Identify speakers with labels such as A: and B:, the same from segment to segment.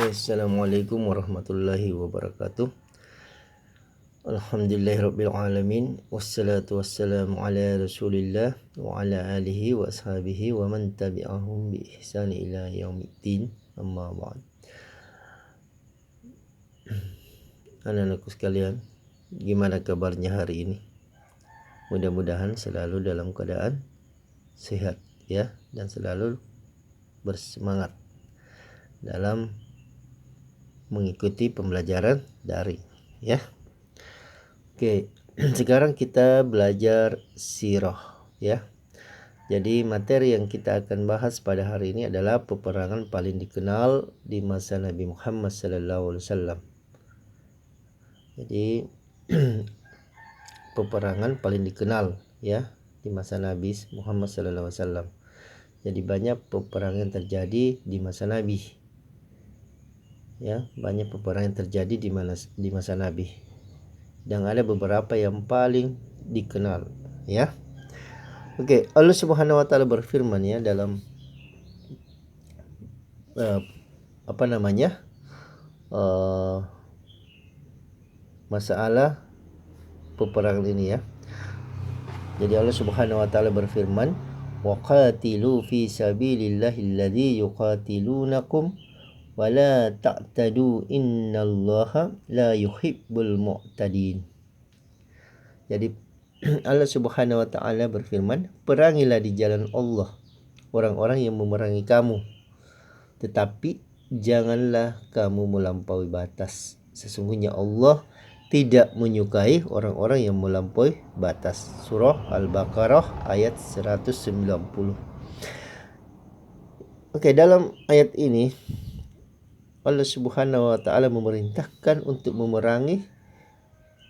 A: Assalamualaikum warahmatullahi wabarakatuh. Alhamdulillahirabbil alamin wassalatu wassalamu ala Rasulillah wa ala alihi wa ashabihi wa man tabi'ahum bi ihsan ila yaumiddin. Amma ba'd. Anak-anakku sekalian, gimana kabarnya hari ini? Mudah-mudahan selalu dalam keadaan sehat ya, dan selalu bersemangat dalam mengikuti pembelajaran daring ya. Oke, sekarang kita belajar sirah ya. Jadi materi yang kita akan bahas pada hari ini adalah peperangan paling dikenal di masa Nabi Muhammad SAW. Jadi peperangan paling dikenal ya di masa Nabi Muhammad SAW. Jadi banyak peperangan yang terjadi di masa Nabi. Ya, banyak peperangan yang terjadi di masa Nabi. Dan ada beberapa yang paling dikenal ya. Oke, Allah Subhanahu wa taala berfirman ya dalam masalah peperangan ini ya. Jadi Allah Subhanahu wa taala berfirman, "Wa qatilu fi sabilillahi alladzi yuqatilunakum wa la ta'tadu innallaha la yuhibbul mu'tadin." Jadi Allah Subhanahu wa taala berfirman, "Perangilah di jalan Allah orang-orang yang memerangi kamu, tetapi janganlah kamu melampaui batas. Sesungguhnya Allah tidak menyukai orang-orang yang melampaui batas." Surah Al-Baqarah ayat 190. Oke, dalam ayat ini Allah Subhanahu wa taala memerintahkan untuk memerangi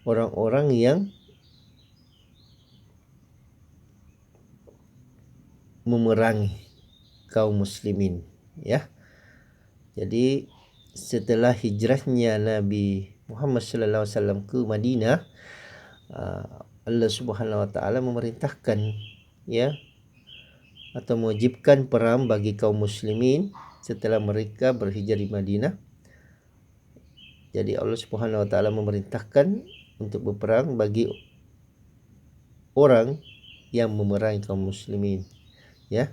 A: orang-orang yang memerangi kaum muslimin ya. Jadi setelah hijrahnya Nabi Muhammad SAW ke Madinah, Allah Subhanahu wa taala memerintahkan ya, atau mewajibkan perang bagi kaum muslimin setelah mereka berhijrah di Madinah. Jadi Allah Subhanahu wa taala memerintahkan untuk berperang bagi orang yang memerangi kaum muslimin ya.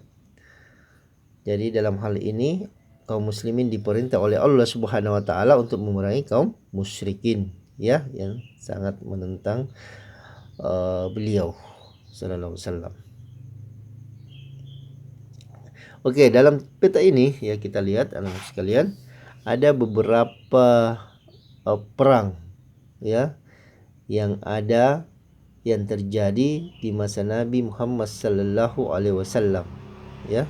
A: Jadi dalam hal ini kaum muslimin diperintah oleh Allah Subhanahu wa taala untuk memerangi kaum musyrikin ya, yang sangat menentang beliau sallallahu alaihi wasallam. Oke, dalam peta ini ya kita lihat anak-anak sekalian, ada beberapa perang ya yang terjadi di masa Nabi Muhammad sallallahu alaihi wasallam ya.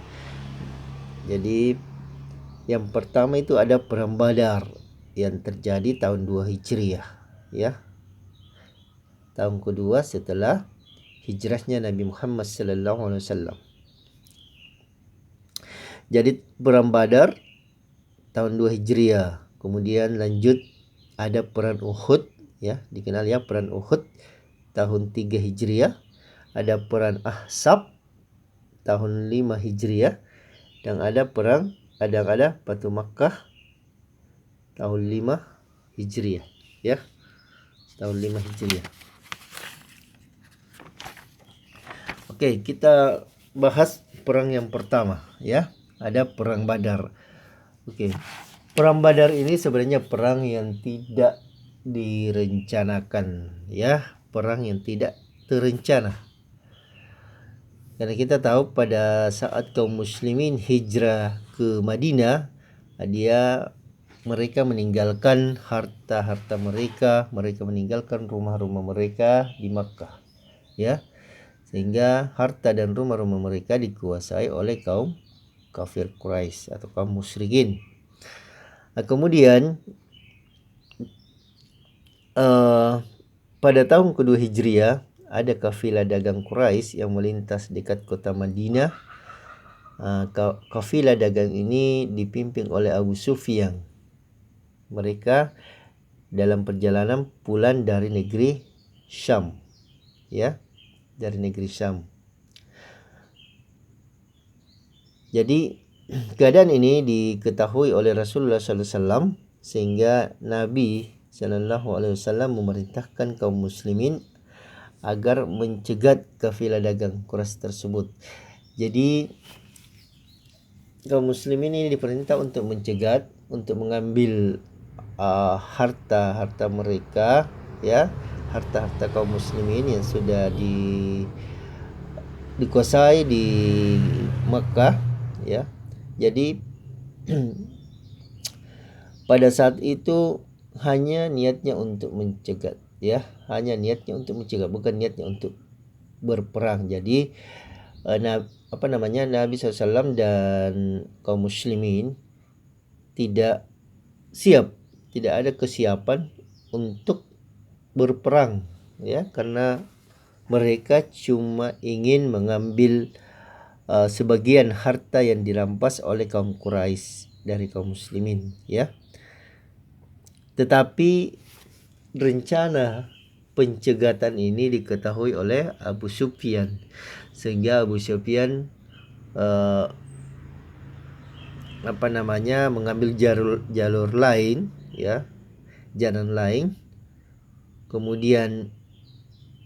A: Jadi yang pertama itu ada perang Badar yang terjadi tahun 2 Hijriah ya. Tahun kedua setelah hijrahnya Nabi Muhammad sallallahu alaihi wasallam. Jadi perang Badar tahun 2 Hijriah. Kemudian lanjut ada perang Uhud ya, dikenal ya perang Uhud tahun 3 Hijriah. Ada perang Ahzab tahun 5 Hijriah, dan ada Batu Makkah tahun 5 Hijriah ya. Tahun 5 Hijriah. Oke, kita bahas perang yang pertama ya. Ada perang Badar. Oke. Perang Badar ini sebenarnya perang yang tidak direncanakan ya, perang yang tidak terencana. Karena kita tahu pada saat kaum muslimin hijrah ke Madinah, mereka meninggalkan harta-harta mereka meninggalkan rumah-rumah mereka di Makkah ya. Sehingga harta dan rumah-rumah mereka dikuasai oleh kaum kafir Quraisy atau kaum musyrikin. Nah, kemudian pada tahun kedua Hijriah ada kafilah dagang Quraisy yang melintas dekat kota Madinah. Kafilah dagang ini dipimpin oleh Abu Sufyan. Mereka dalam perjalanan pulang dari negeri Syam ya, dari negeri Syam. Jadi keadaan ini diketahui oleh Rasulullah SAW sehingga Nabi SAW memerintahkan kaum muslimin agar mencegat kafilah dagang Quraisy tersebut. Jadi kaum muslimin ini diperintah untuk mencegat, untuk mengambil harta-harta mereka, ya, harta-harta kaum muslimin yang sudah dikuasai di Mekah, ya. Jadi pada saat itu hanya niatnya untuk mencegat, ya, hanya niatnya untuk mencegat, bukan niatnya untuk berperang. Jadi Nabi SAW dan kaum muslimin tidak siap, tidak ada kesiapan untuk berperang, ya, karena mereka cuma ingin mengambil sebagian harta yang dirampas oleh kaum Quraisy dari kaum muslimin, ya. Tetapi rencana pencegatan ini diketahui oleh Abu Sufyan, sehingga Abu Sufyan mengambil jalur lain, ya, jalan lain. Kemudian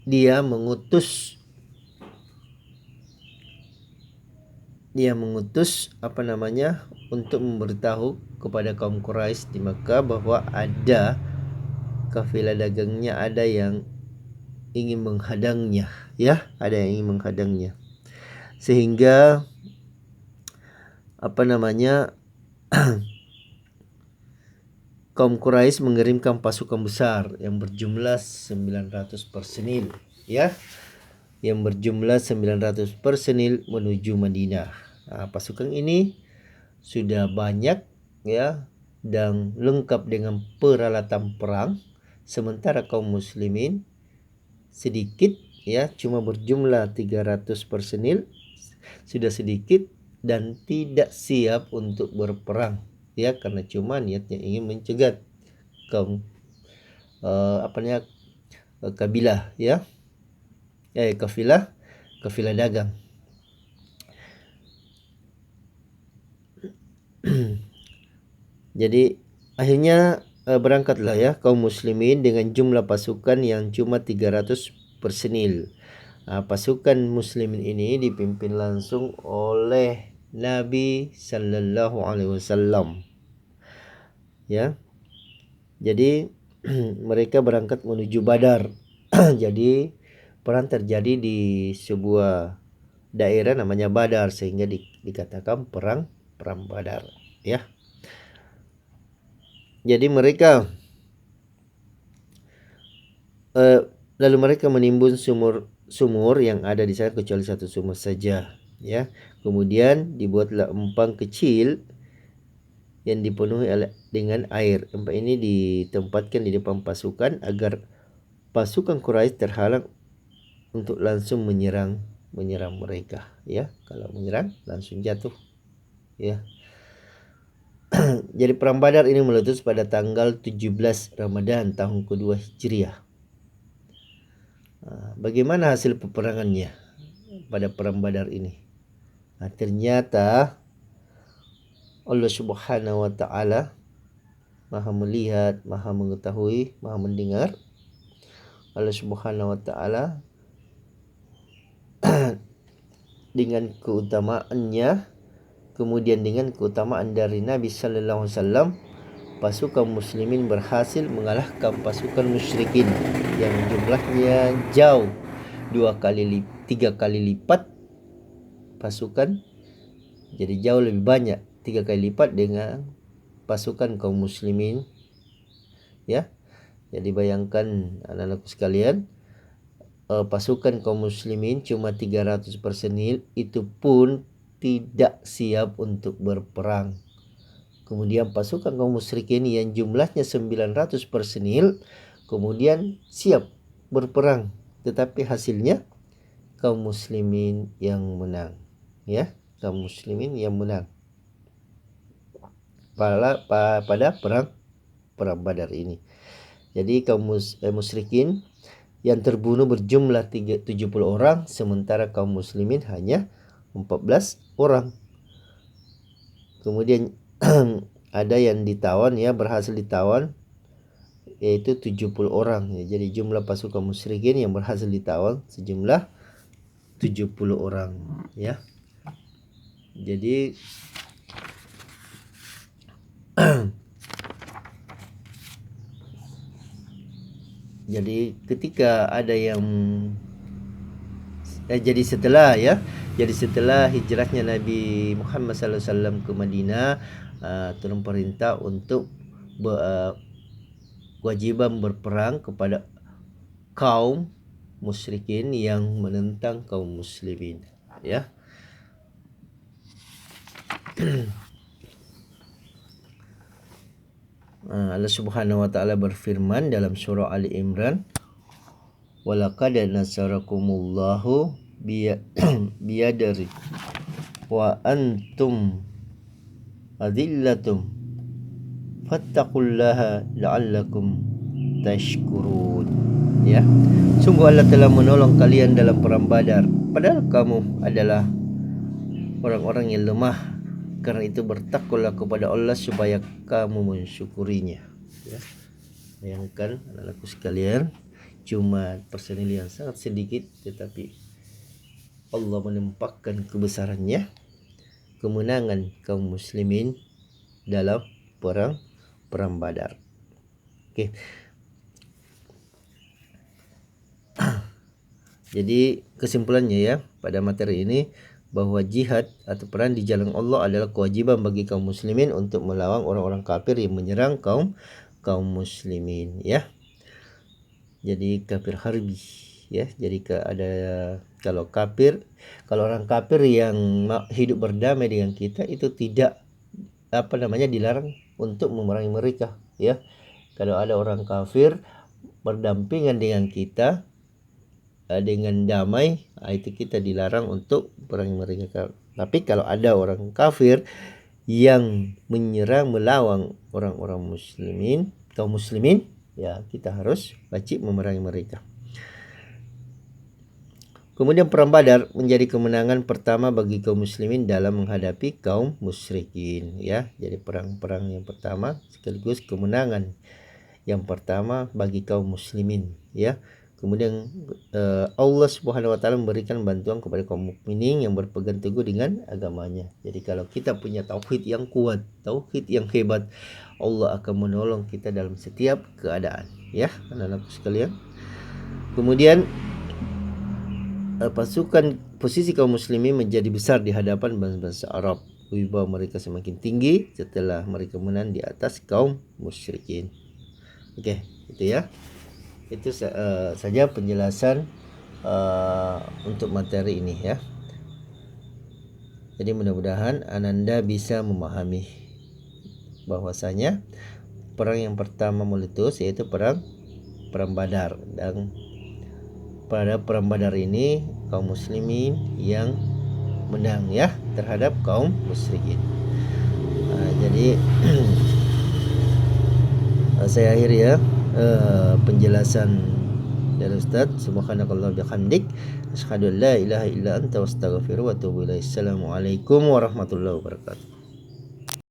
A: dia mengutus untuk memberitahu kepada kaum Quraisy di Makkah bahwa ada kafilah dagangnya, ada yang ingin menghadangnya, ya, ada yang ingin menghadangnya. Sehingga kaum Quraisy mengirimkan pasukan besar yang berjumlah 900 personil, ya, yang berjumlah 900 personil menuju Madinah. Pasukan ini sudah banyak, ya, dan lengkap dengan peralatan perang, sementara kaum muslimin sedikit, ya, cuma berjumlah 300 personil, sudah sedikit dan tidak siap untuk berperang, ya, karena cuma niatnya ingin mencegat kaum kabilah, ya, kafilah dagang. Jadi akhirnya berangkatlah, ya, kaum muslimin dengan jumlah pasukan yang cuma 300 personil. Pasukan muslimin ini dipimpin langsung oleh Nabi Sallallahu Alaihi Wasallam, ya. Jadi mereka berangkat menuju Badar. Jadi perang terjadi di sebuah daerah namanya Badar, sehingga dikatakan perang Badar, ya. Jadi mereka lalu mereka menimbun sumur yang ada di sana, kecuali satu sumur saja, ya. Kemudian dibuatlah empang kecil yang dipenuhi dengan air. Empang ini ditempatkan di depan pasukan agar pasukan Quraisy terhalang untuk langsung menyerang mereka, ya. Kalau menyerang langsung jatuh, ya. Jadi perang Badar ini meletus pada tanggal 17 Ramadan tahun kedua Hijriah. Bagaimana hasil peperangannya pada perang Badar ini? Ternyata Allah Subhanahu wa taala Maha melihat, Maha mengetahui, Maha mendengar. Allah Subhanahu wa taala dengan keutamaannya, kemudian dengan keutamaan dari Nabi sallallahu alaihi wasallam, pasukan muslimin berhasil mengalahkan pasukan musyrikin yang jumlahnya jauh 3 kali lipat pasukan. Jadi jauh lebih banyak, 3 kali lipat dengan pasukan kaum muslimin, ya. Jadi bayangkan anak-anakku sekalian, pasukan kaum muslimin cuma 300 personil, itu pun tidak siap untuk berperang. Kemudian pasukan kaum musyrikin yang jumlahnya 900 personil kemudian siap berperang, tetapi hasilnya kaum muslimin yang menang, ya, kaum muslimin yang menang pada perang Badar ini. Jadi kaum musyrikin yang terbunuh berjumlah 70 orang, sementara kaum muslimin hanya 14 orang. Kemudian ada yang ditawan ya, berhasil ditawan yaitu 70 orang ya. Jadi jumlah pasukan musyrikin yang berhasil ditawan sejumlah 70 orang ya. Jadi jadi ketika ada yang jadi setelah hijrahnya Nabi Muhammad SAW ke Madinah, turun perintah untuk kewajiban berperang kepada kaum musyrikin yang menentang kaum muslimin ya. Allah Subhanahu wa taala berfirman dalam surah Ali Imran, walaqad nasarakumullahu biyadri wa antum adillatum fattaqullaha la'allakum tashkurun ya. Sungguh Allah telah menolong kalian dalam perang Badar padahal kamu adalah orang-orang yang lemah. Karena itu bertakwalah kepada Allah supaya kamu mensyukurinya ya. Bayangkan anak-anakku sekalian, cuma personil yang sangat sedikit tetapi Allah menempatkan kebesarannya, kemenangan kaum muslimin dalam perang Badar. Oke. Jadi kesimpulannya ya pada materi ini, bahwa jihad atau perang di jalan Allah adalah kewajiban bagi kaum muslimin untuk melawan orang-orang kafir yang menyerang kaum muslimin ya. Jadi kafir harbi ya. Jadi kalau orang kafir yang hidup berdamai dengan kita itu tidak dilarang untuk memerangi mereka ya. Kalau ada orang kafir berdampingan dengan kita dengan damai, itu kita dilarang untuk perangi mereka. Tapi kalau ada orang kafir yang menyerang melawan orang-orang muslimin, kaum muslimin, ya kita harus wajib memerangi mereka. Kemudian perang Badar menjadi kemenangan pertama bagi kaum muslimin dalam menghadapi kaum musyrikin ya. Jadi perang yang pertama sekaligus kemenangan yang pertama bagi kaum muslimin ya. Kemudian Allah Subhanahu wa taala memberikan bantuan kepada kaum mukminin yang berpegang teguh dengan agamanya. Jadi kalau kita punya tauhid yang kuat, tauhid yang hebat, Allah akan menolong kita dalam setiap keadaan, ya, anak-anakku sekalian. Kemudian posisi kaum muslimin menjadi besar di hadapan bangsa Arab. Wibawa mereka semakin tinggi setelah mereka menang di atas kaum musyrikin. Oke, itu ya. Itu saja penjelasan untuk materi ini ya. Jadi mudah-mudahan Ananda bisa memahami bahwasanya perang yang pertama meletus yaitu perang Badar, dan pada perang Badar ini kaum muslimin yang menang ya terhadap kaum musyrikin. Jadi saya akhiri ya penjelasan dari Ustaz. Subhanakallah bihamdik, asyhadu an la ilaha illa anta, astaghfiruka wa atubu ilaik. Assalamualaikum warahmatullahi wabarakatuh.